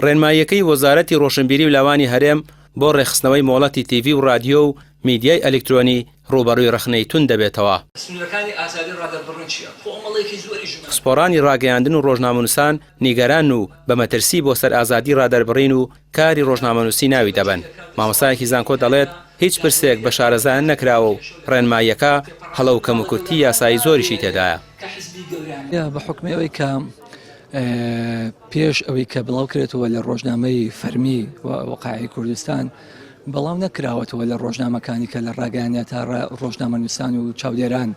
ڕێنماییەکەی وەزارەتی ڕۆشنبیری و لاوانی هەرێم بۆ ڕێخستنەوەی مۆڵەتی تیڤی و رادیۆ و میدیای ئەلکترۆنی ڕوبەڕووی ڕخنەی تون دەبێتەوە. خسپۆڕانی ڕاگەیاندن و ڕۆژنامەنووسان نیگەران و بە مەترسی بۆ سەر ئازادی ڕادەربڕین و کاری ڕۆژنامەنووسی ناوی دەبن. مامۆستایەکی زانکۆ دەڵێت هیچ پرسێک بە شارەزایان نەکراوە و ڕێنماییەکە هەڵە و کەموکورتی یاسایی زۆریشی تێدایە. بە حکمی ئەوەی کە پێش ئەوەی کە بڵاو کرێتەوە لە ڕۆژنامەی فەرمی وەقاعی کوردستان بەڵاو نەکراوەتەوە لە ڕۆژنامەکانی کە لە ڕاگەیانە تا ڕۆژنامەنووسان و چاودێران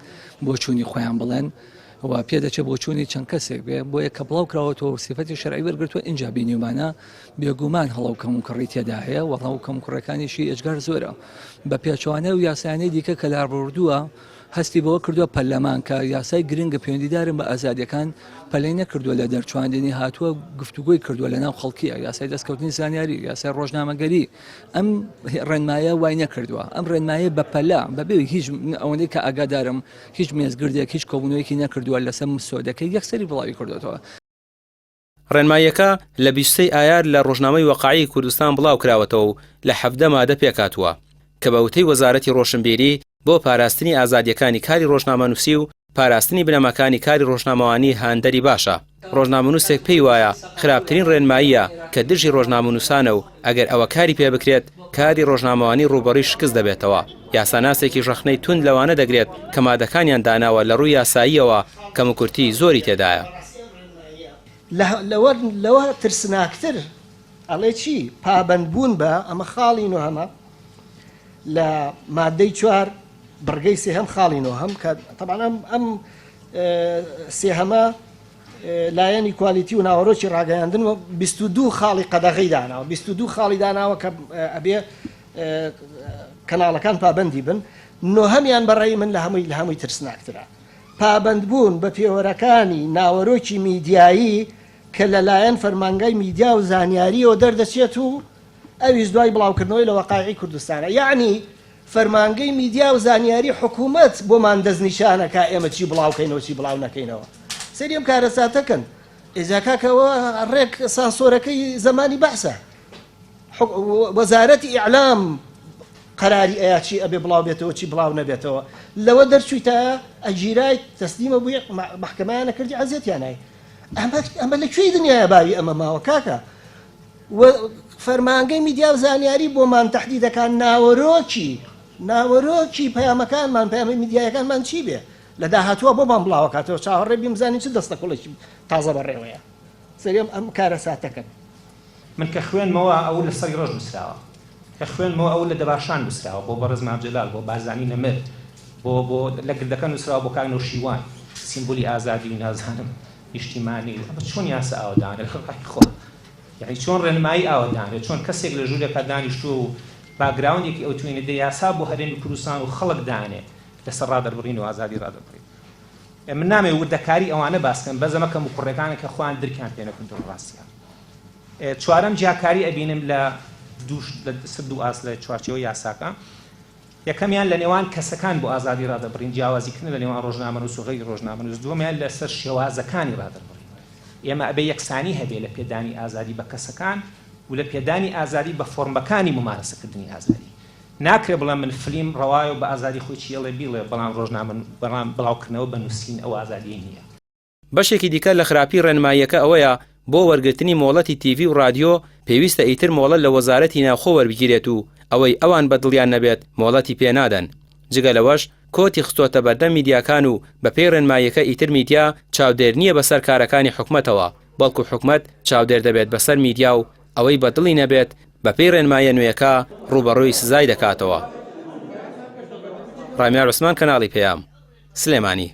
بۆ چوونی خۆیان بڵێن و پێدەچێت بۆ چوونی چەند کەسێک بێ بۆیە کە بڵاو کراوەتەوە سیفەتی شەرعی وەرگرتووە اینجا بینیمانە بێگومان هەڵە و کەموکڕی تێدا هەیە و هەڵە و کەموکڕەکانیشی ئەجگار زۆرە بە پێچوانە و یاسایانەی دیکە کە لابڕوردووە هەستی بەوە کردووە پەرلەمان کە یاسای گرنگە پەیوەندیدارن بە ئازادیەکان پەلەی نەکردووە لە دەرچواندنی هاتووە گفتوگۆی کردووە لە ناو خەڵکیە یاسای دەستکەوتنی زانیاری یاسای ڕۆژنامەگەری ئەم ڕێنمایە وای نەکردووە ئەم ڕێنمایە بە پەلا بەبێ هیچ ئەوەندەی کە ئاگادارم هیچ مێزگردێک هیچ کۆبوونەوەیەکی نەکردووە لەسەر مسۆدەکەی یەکسەری بڵاوی کردوێتەوە. ڕێنماییەکە لە 20 ئایار لە ڕۆژنامەی وەقاعی کوردستان بڵاو کراوەتەوە و لە 17 مادە پێکاتووە کە بە وتەی وەزارەتی ڕۆشنبیری بۆ پاراستنی ئازادیەکانی کاری ڕۆژنامەنووسی و پاراستنی بنەماکانی کاری ڕۆژنامەوانی هاندەری باشە. ڕۆژنامەنووسێک پێی وایە خراپترین ڕێنماییە کە دژی ڕۆژنامەنووسانە و ئەگەر ئەوە کاری پێ بکرێت کاری ڕۆژنامەوانی ڕوبەڕووی شکست دەبێتەوە. یاساناسێکی ڕخنەی تون لەوانە دەگرێت کە مادەکانیان داناوە لە ڕووی یاساییەوە کەموکورتی زۆری تێدایە. لەوە ترسناکتر ئەڵێ چی پابەندبوون بە ئەمە خاڵین و هەمە لە مادەی 4 بڕگەی سێهەم خاڵینەوە هەم کە طبعاً ئەم سێهەمە لایەنی کوالیتی و ناوەڕۆکی ڕاگەیاندن و 22 خاڵی قەدەغەی داناوە 22 خاڵی داناوە کە ئەبێ کەناڵەکان پابەندی بن نۆهەمیان بەڕێی من لە هەمووی ترسناکترە پابەندبوون بە پێوەرەکانی ناوەڕۆکی میدیایی کە لەلایەن فەرمانگای میدیا و زانیاریەوە دەردەچێت و ئەویش دوای بڵاوکردنەوەی لە وەقاعی کوردستانە یعنی فەرمانگەی میدیا و زانیاری حکوومەت بۆمان دەستنیشانەکە ئێمە چی بڵاوکەینەوە چی بڵاو نەکەینەوە سەریم کارەساتەکەن ئێزاکەکەەوە ڕێک سانسۆرەکەی زمانی بەحسە وەزارەتی ئیعلام قەراری ئەیە چی ئەبێ بڵاو بێتەوە چی بڵاو نەبێتەوە لەوە دەرچوویتە ئەگیرای تەسلیمە بووی محکەمەیان نەکردی عەزیەتیانای ئەمە لەکوێی دنیایە باوی ئەمە ماوە کاکە فەرمانگەی میدیا و زانیاری بۆمان تەحدیدەکان ناوەڕۆکی پەیامەکانمان پەیامی میدیایەکانمان چی بێ لە داهاتووە بۆمان بڵاوکاتەوە چاوەڕێ بیم چ دەستە کوڵێکی تازە بەڕێوەیە سەرێم ئەم کارە ساتەکەن من کە خوێنمەوە ئەو لە سەری ڕۆژ بسراوە کە خوێنمەوە ئەو لە دەباشان بسراوە بۆ بەڕێز مامجلال بۆ بارزانی نەمر بۆ لە گردەکە نووسراوە بۆ کاک نەوشیوان سیمبولی ئازادی و نازانم نیشتیمانی چۆن یاسە ئاوەدانە خۆ یعنی چۆن ڕێنمایی ئاوەدانێت چۆن کەسێک لە ژوورێکە دانیشتووە و باگراوندێکی ئەو توێنێ دە یاسا بۆ هەرێمی کوردستان و خەڵک دانێ لەسەر ڕادەربڕین و ئازادی ڕادەربڕین من نامێ وردەکاری ئەوانە باسکەن بەزەمە کە مقڕەکانە کە خۆیان درکیان پێ نەکردن ڕاستیان چوارەم جیاکاری ئەبینم لە سد و ئاس لە چوارچێوە یاساکە یەکەمیان لە نێوان کەسەکان بۆ ئازادی ڕادەبڕین جیاوازیکردن لە نێوان ڕۆژنامەنووس و غەیری ڕۆژنامەنووس دووەمیان لەسەر شێوازەکانی ڕادەربڕین ئێمە ئەبێ یەکسانی هەبێ لە پێدانی ئازادی بە کەسەکان و لە پێدانی ئازادی بە فۆرمەکانی ممارەسەکردنی ئازادی ناکرێ بڵێ من فلیم ڕەوایە و بە ئازادی خۆی چیەڵێ بیڵێ بەڵام ڕۆژنامە بەڵام بڵاوکردنەوە بە نووسین ئەو ئازادی نییە. بەشێکی دیکە لە خراپی ڕێنماییەکە ئەوەیە بۆ وەرگرتنی مۆڵەتی تیڤی و رادیۆ پێویستە ئیتر مۆڵەت لە وەزارەتی ناوخۆ وەربگیرێت و ئەوەی ئەوان بەدڵیان نەبێت مۆڵەتی پێنادەن جگە لەوەش کۆتی خستۆتە بەردەم میدیاکان و بەپێی ڕێنماییەکە ئیتر میدیا چاودێر نییە بەسەر کارەکانی حکومەتەوە بەڵکو حکومەت چاودێر دەبێت بەسەر میدیا و ئەوەی بەدڵی نەبێت بەپێی ڕێنمایە نوێیەکە ڕوبەڕووی سزای دەکاتەوە. ڕامیار عوسمان کەناڵی پێیام سلێمانی.